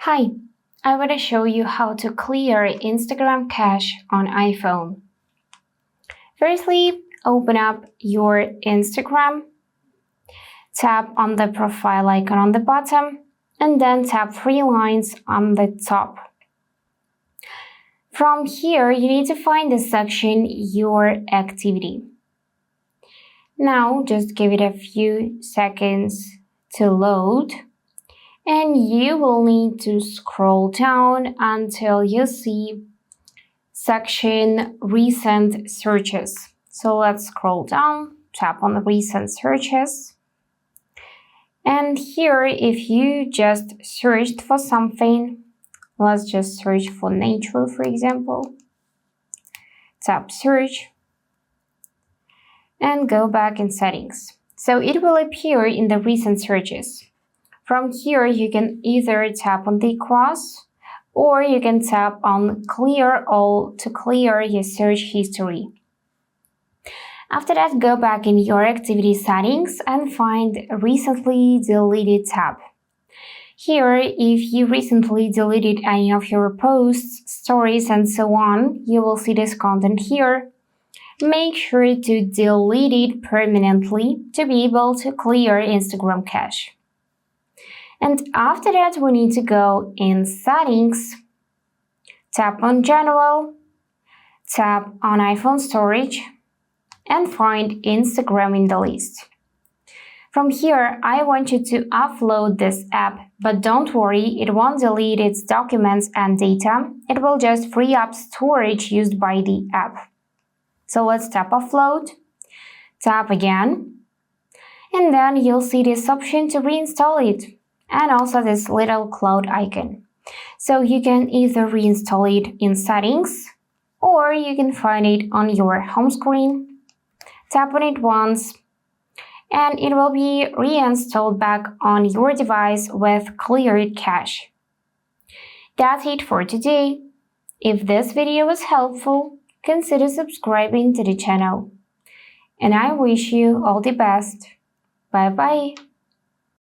Hi, I want to show you how to clear Instagram cache on iPhone. Firstly, open up your Instagram, tap on the profile icon on the bottom, and then tap three lines on the top. From here, you need to find the section Your Activity. Now, just give it a few seconds to load. And you will need to scroll down until you see section Recent Searches. So let's scroll down, tap on the Recent Searches. And here, if you just searched for something, let's just search for nature, for example. Tap Search and go back in Settings. So it will appear in the Recent Searches. From here, you can either tap on the cross or you can tap on Clear All to clear your search history. After that, go back in your activity settings and find Recently Deleted tab. Here, if you recently deleted any of your posts, stories, and so on, you will see this content here. Make sure to delete it permanently to be able to clear Instagram cache. And after that, we need to go in Settings, tap on General, tap on iPhone Storage, and find Instagram in the list. From here, I want you to upload this app, but don't worry, it won't delete its documents and data. It will just free up storage used by the app. So let's tap Upload, tap again, and then you'll see this option to reinstall it. And also this little cloud icon. So you can either reinstall it in Settings or you can find it on your home screen. Tap on it once and it will be reinstalled back on your device with cleared cache. That's it for today. If this video was helpful, consider subscribing to the channel. And I wish you all the best. Bye bye.